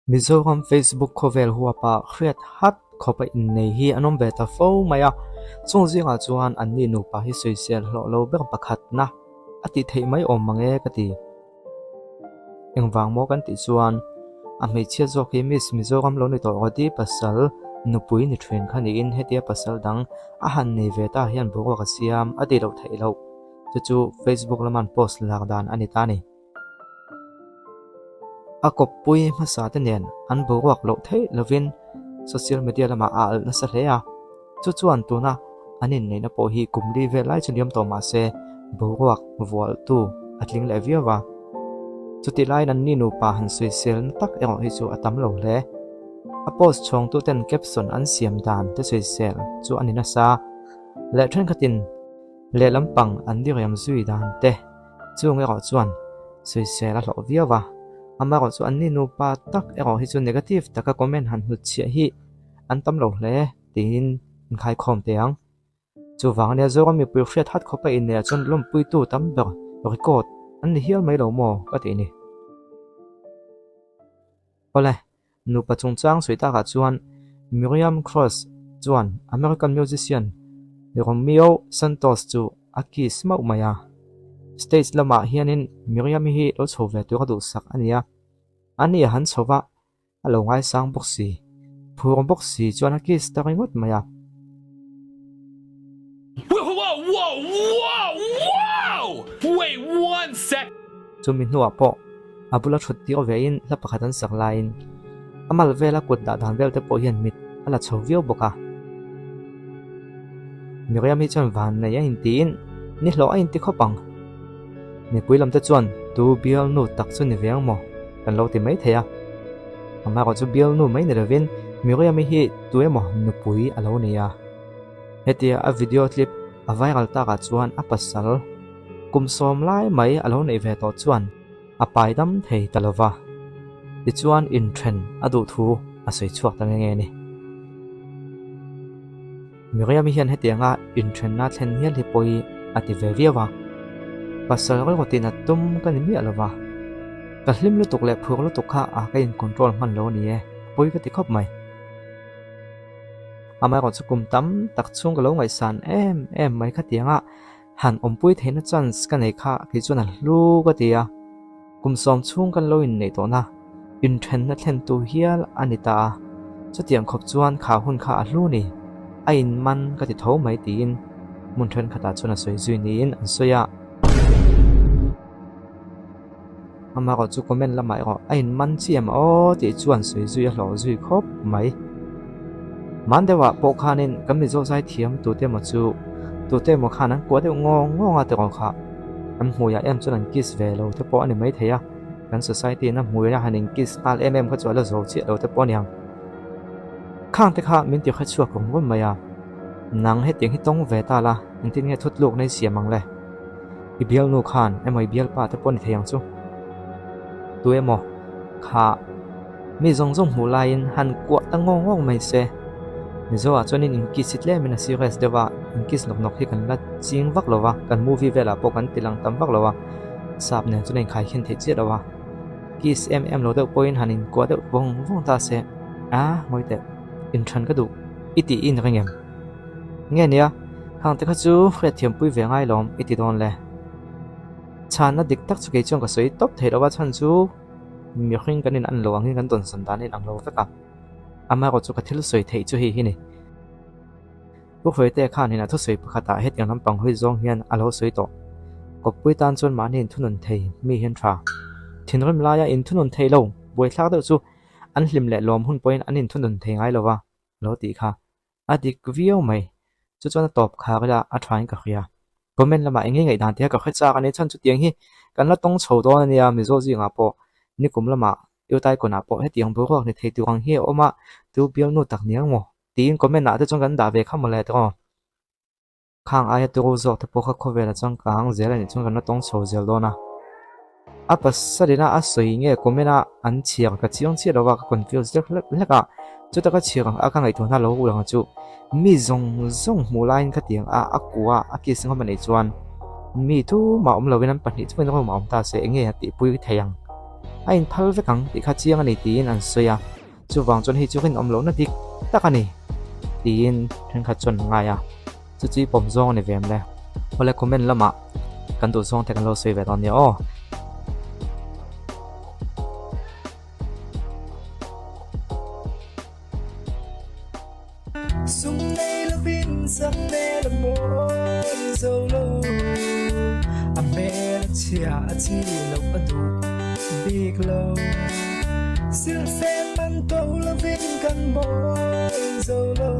Mizoram Facebook khovel huapa khriat hat khopa innei hi anom beta fo maya chung zinga chuan anni nu pa hi social lo ber pakhat na ati thei mai om mange kati engwang mo kan ti chuan a mei chia zo ki miss Mizoram lo ni to odi pasal nupui ni thrin khani in hetia pasal dang a han nei veta hian buwa ka siam ati lo thei lo chu Facebook laman post lak dan ani ta ni a kopui masa te nen an buwak lo thei lovin social media lama al na sa hleya chuan tuna anin nei na po hi kumli ve lai chuniam to ma se buwak wal tu atling le viawa chuti lai nan ni nu pa han social tak ero hi chu atam lo le a post chong tu ten caption an siam dan te social chu anina sa le thren khatin le lampang an di riam zui dan te chu ngero chuan social a lo viawa ama ko chu anni nu pa tak ero hi chu negative taka comment han hu chia hi an tam lo hle tin khai khom teang chu wang ne zo mi pu hriat hat khopa in ne chon lawmpuitu tam ber record an ni hial mai lo mo ka ti ni ole nu pa chung chang soita ka chuan Miriam Cross chuan American musician Romeo Santos chu aki smau maya stage lama hianin Miriam hi lo chove tu ka du sak ania ania han chova alo ngai sang boxi phur boxi chuan aki staringot maya Whoa! Wait 1 sec. chumin nuwa po abula thut ti ovein la pakhatan sak lain amal vela kut da dan vel te po hian mit ala chovio boka Miriam hi chuan van na ya in tin ni hlo a in ti khopang ni puilam te chuan tu bial nu tak chu ni veng mo kan lo ti mai theya ama ko chu bial nu mai ne ravin Miriam hi tu emo nu pui alo ne ya hetia a video clip a viral ta ka chuan a pasal kum som lai mai alo nei ve to chuan a pai dam thei talova ti chuan in trend adu thu a sei chuak ta nge ni Miriam hian hetia nga in trend na thlen hian hi poi ati ve viawa pasal ko tin atum kan mi alova ka hlim lu tuk le phur lu tuk kha a ka in control man lo ni e poi ka ti khop mai ama ko chukum tam tak chung ka lo ngai san em mai kha tianga han ompui theina chance ka nei kha ki chuna lu ka tia kum som chung kan lo in nei to na in then na thlen tu hial anita chutiang khop chuan kha hun kha a lu ni a in man ka ti tho mai tin mun then khata chuna soi zui ni in an soya ama ko chu comment la mai ko a in man chiam o ti chuan soi zui a hlo zui khop mai mandewa po khanin kami zo sai thiam tu te mo chu tu te mo khanan ko te ngo nga te ko kha am huya em chuan kiss ve lo te po ani mai theya kan society na muira hanin kiss al kha chu lo zo chi lo te po niang khang te kha min ti kha chuak kong gon maya nang he ting hi tong ve ta la in tin nge thut luk nei siamang le i bial nu khan emoi bial pa te po ni theyang chu tu emo kha mi zong hu lain han kwa ta ngong mai se mizo a chuanin in kisit le mina serious dewa in kis nok hi kan la ching vak lowa kan movie vela po kan tilang tam vak lowa sap ne chunin khai khin thei che lowa kis lo de point hanin ko de wong ta se a moite in than ka du iti in ringem nge nia khang te kha chu khre thiam pui ve ngai lom iti don le chan na dik tak chu ke chong ka soi top thei lowa chan chu mi hring kanin an lo angin kan ton san dan in ang lo veka ama ko chu ka thil soi thei chu hi ni bu khoi te khan hina thu soi pakhata het yang lampang hoi zong hian alo soi to ko pui tan chon manin thunun thei mi hian tha thinrim laya in thunun thei lo boi thlak de chu an hlim le lom hun point anin thunun thei ngai lowa lo ti kha adik view mai chu chona top kha ga a thain ka khia comment lama engi ngai dan te ka khacha ka ne chan chu tiang hi kan la tong chho do ania mi zo ji nga po ni kum lama yêu tai ko na po he tiang bu ro ni thei tu ang hi oma tu bial nu tak niang mo tin comment na te chong kan da ve kham le to khang ai tu zo te po kha kho ve la chang kang zel ni chong kan na tong chho zel do na a pasarina a soi nge comment a an chiang ka chiang chi rawa ka confuse le ka chu ta ka chiang a ka ngai tu na lo u lang chu mi zong mu line ka tiang a akwa a ki sing ma nei chuan mi tu ma om lo winan pani chu no ma om ta se nge ti pui theyang in phal ve kang ti kha chiang ani tin an soya chu wang chon hi chu kin om lo na dik takani tin then kha chon ngaya chu chi pom zong ani vem le hole comment lama kan tu song thek lo soi ve ton ni o sung nay la bin sang nay la mo solo a me chia chi lo pa du big low sil se man to la vin kan mo solo